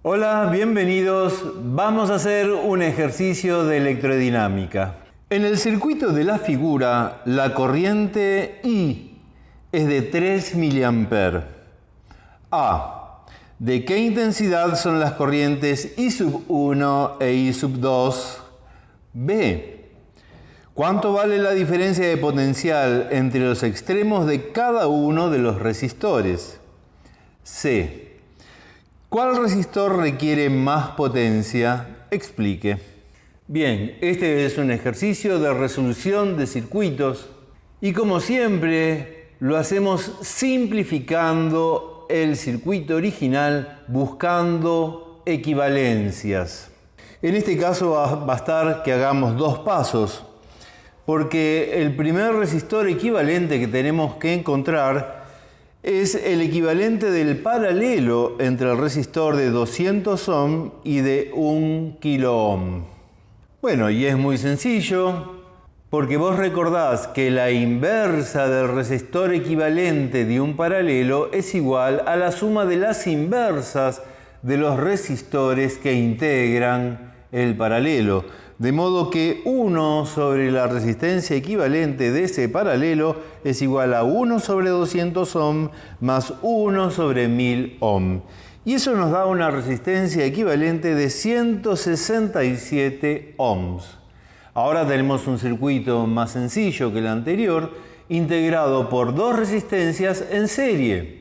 Hola, bienvenidos. Vamos a hacer un ejercicio de electrodinámica. En el circuito de la figura, la corriente I es de 3 mA. A. ¿De qué intensidad son las corrientes I1 e I2? B. ¿Cuánto vale la diferencia de potencial entre los extremos de cada uno de los resistores? C. ¿Cuál resistor requiere más potencia? Explique. Bien, este es un ejercicio de resolución de circuitos y como siempre lo hacemos simplificando el circuito original buscando equivalencias. En este caso va a bastar que hagamos dos pasos, porque el primer resistor equivalente que tenemos que encontrar es el equivalente del paralelo entre el resistor de 200 ohm y de 1 kilo ohm. Bueno, y es muy sencillo, porque vos recordás que la inversa del resistor equivalente de un paralelo es igual a la suma de las inversas de los resistores que integran el paralelo. De modo que 1 sobre la resistencia equivalente de ese paralelo es igual a 1 sobre 200 ohm más 1 sobre 1000 ohm. Y eso nos da una resistencia equivalente de 167 ohms. Ahora tenemos un circuito más sencillo que el anterior, integrado por dos resistencias en serie.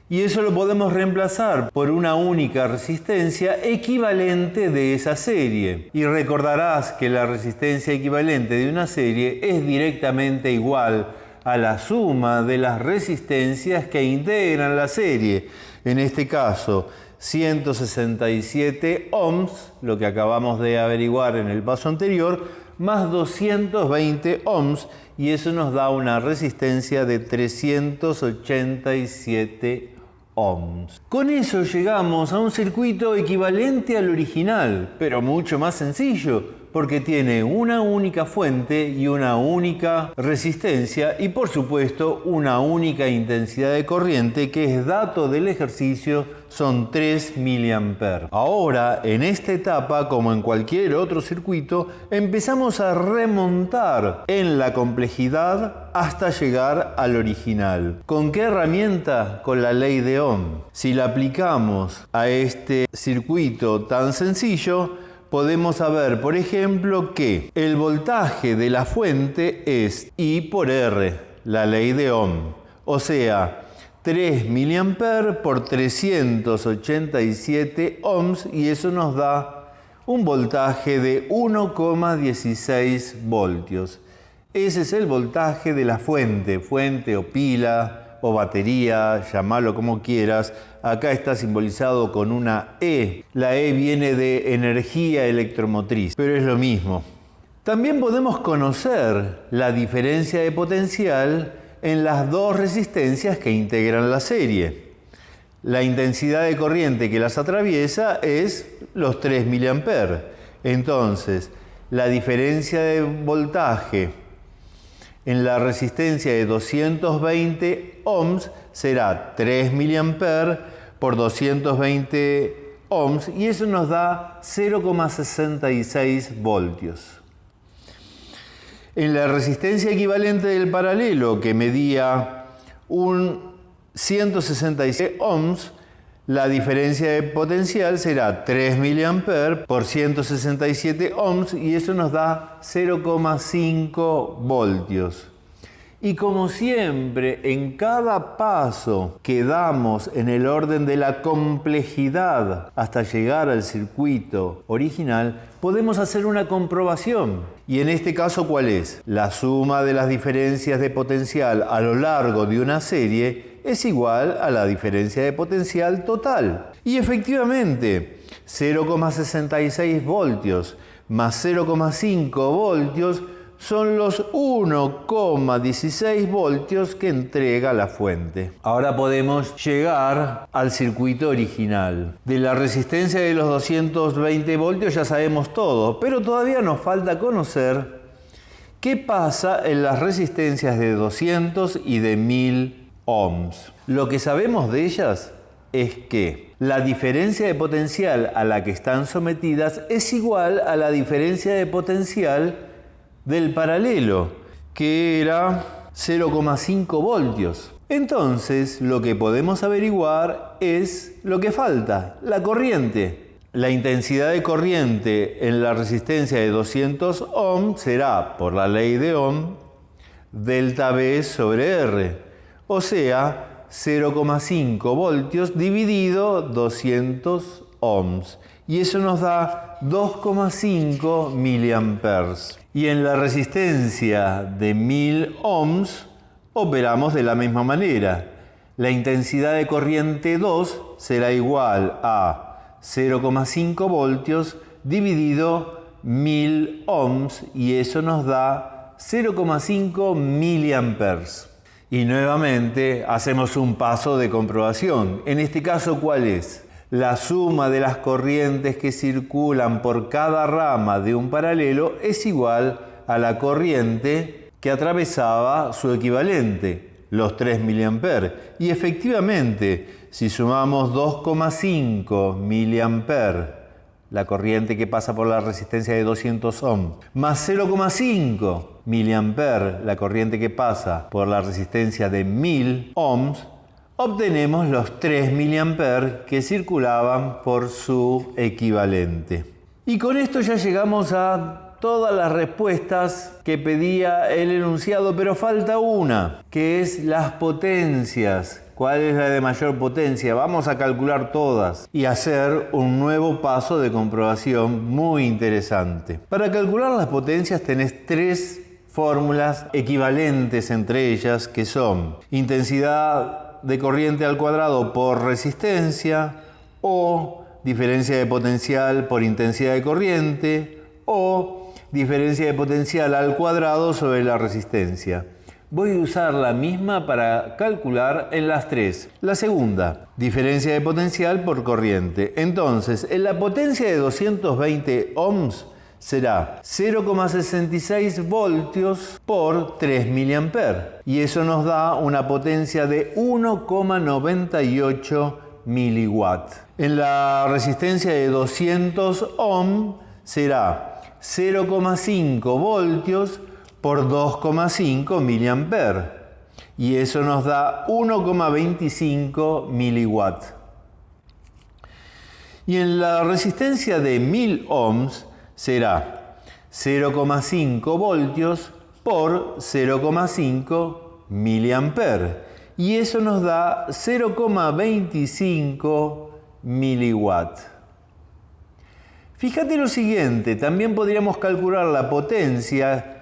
Y eso lo podemos reemplazar por una única resistencia equivalente de esa serie. Y recordarás que la resistencia equivalente de una serie es directamente igual a la suma de las resistencias que integran la serie. En este caso, 167 ohms, lo que acabamos de averiguar en el paso anterior, más 220 ohms, y eso nos da una resistencia de 387 ohms. Con eso llegamos a un circuito equivalente al original, pero mucho más sencillo, porque tiene una única fuente y una única resistencia y por supuesto una única intensidad de corriente, que es dato del ejercicio, son 3 mA. Ahora, en esta etapa, como en cualquier otro circuito, empezamos a remontar en la complejidad hasta llegar al original. ¿Con qué herramienta? Con la ley de Ohm. Si la aplicamos a este circuito tan sencillo, podemos saber, por ejemplo, que el voltaje de la fuente es I por R, la ley de Ohm. O sea, 3 mA por 387 ohms, y eso nos da un voltaje de 1,16 voltios. Ese es el voltaje de la fuente o pila o batería, llamalo como quieras. Acá está simbolizado con una E. La E viene de energía electromotriz, pero es lo mismo. También podemos conocer la diferencia de potencial en las dos resistencias que integran la serie. La intensidad de corriente que las atraviesa es los 3 mA. Entonces, la diferencia de voltaje en la resistencia de 220 ohms será 3 mA por 220 ohms, y eso nos da 0,66 voltios. En la resistencia equivalente del paralelo, que medía 167 ohms, la diferencia de potencial será 3 mA por 167 ohms, y eso nos da 0,5 voltios. Y como siempre, en cada paso que damos en el orden de la complejidad hasta llegar al circuito original, podemos hacer una comprobación. Y en este caso, ¿cuál es? La suma de las diferencias de potencial a lo largo de una serie es igual a la diferencia de potencial total. Y efectivamente, 0,66 voltios más 0,5 voltios son los 1,16 voltios que entrega la fuente. Ahora podemos llegar al circuito original. De la resistencia de los 220 voltios ya sabemos todo, pero todavía nos falta conocer qué pasa en las resistencias de 200 y de 1000 ohms. Lo que sabemos de ellas es que la diferencia de potencial a la que están sometidas es igual a la diferencia de potencial del paralelo, que era 0,5 voltios. Entonces, lo que podemos averiguar es lo que falta, la corriente. La intensidad de corriente en la resistencia de 200 ohm será, por la ley de Ohm, delta V sobre R, o sea, 0,5 voltios dividido 200 ohms. Y eso nos da 2,5 miliamperes. Y en la resistencia de 1000 ohms operamos de la misma manera. La intensidad de corriente 2 será igual a 0,5 voltios dividido 1000 ohms y eso nos da 0,5 miliamperes. Y nuevamente hacemos un paso de comprobación. En este caso, ¿cuál es? La suma de las corrientes que circulan por cada rama de un paralelo es igual a la corriente que atravesaba su equivalente, los 3 miliamperes. Y efectivamente, si sumamos 2,5 miliamperes, la corriente que pasa por la resistencia de 200 ohm, más 0,5 miliamperes, la corriente que pasa por la resistencia de 1000 ohms, obtenemos los 3 miliamperes que circulaban por su equivalente. Y con esto ya llegamos a todas las respuestas que pedía el enunciado, pero falta una, que es las potencias. ¿Cuál es la de mayor potencia? Vamos a calcular todas y hacer un nuevo paso de comprobación muy interesante. Para calcular las potencias tenés tres fórmulas equivalentes entre ellas, que son intensidad de corriente al cuadrado por resistencia, o diferencia de potencial por intensidad de corriente, o diferencia de potencial al cuadrado sobre la resistencia. Voy a usar la misma para calcular en las tres. La segunda, diferencia de potencial por corriente. Entonces, en la potencia de 220 ohms será 0,66 voltios por 3 miliamperes. Y eso nos da una potencia de 1,98 miliwatts. En la resistencia de 200 ohm será 0,5 voltios por 2,5 miliamperes. Y eso nos da 1,25 miliwatts. Y en la resistencia de 1000 ohms será 0,5 voltios por 0,5 miliamperes. Y eso nos da 0,25 miliwatts. Fíjate lo siguiente, también podríamos calcular la potencia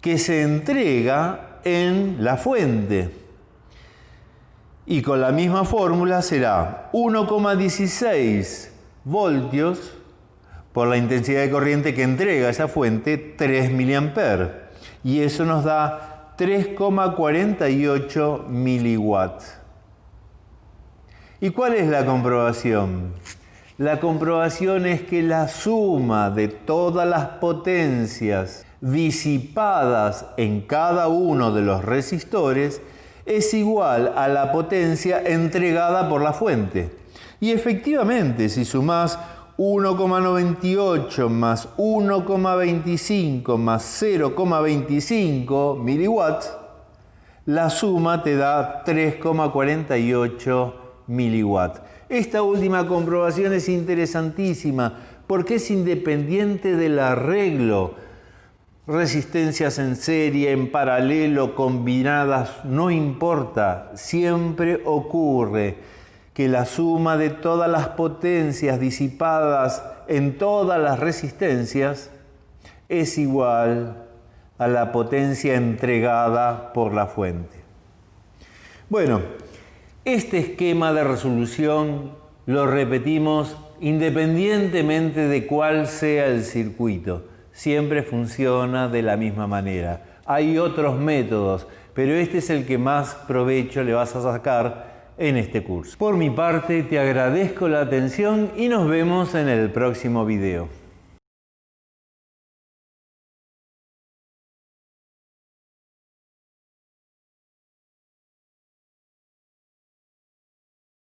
que se entrega en la fuente. Y con la misma fórmula será 1,16 voltios por la intensidad de corriente que entrega esa fuente, 3 miliamperes. Y eso nos da 3,48 miliwatts. ¿Y cuál es la comprobación? La comprobación es que la suma de todas las potencias disipadas en cada uno de los resistores es igual a la potencia entregada por la fuente. Y efectivamente, si sumás 1,98 más 1,25 más 0,25 miliwatts, la suma te da 3,48 miliwatts. Esta última comprobación es interesantísima porque es independiente del arreglo. Resistencias en serie, en paralelo, combinadas, no importa, siempre ocurre que la suma de todas las potencias disipadas en todas las resistencias es igual a la potencia entregada por la fuente. Bueno, este esquema de resolución lo repetimos independientemente de cuál sea el circuito. Siempre funciona de la misma manera. Hay otros métodos, pero este es el que más provecho le vas a sacar en este curso. Por mi parte, te agradezco la atención y nos vemos en el próximo video.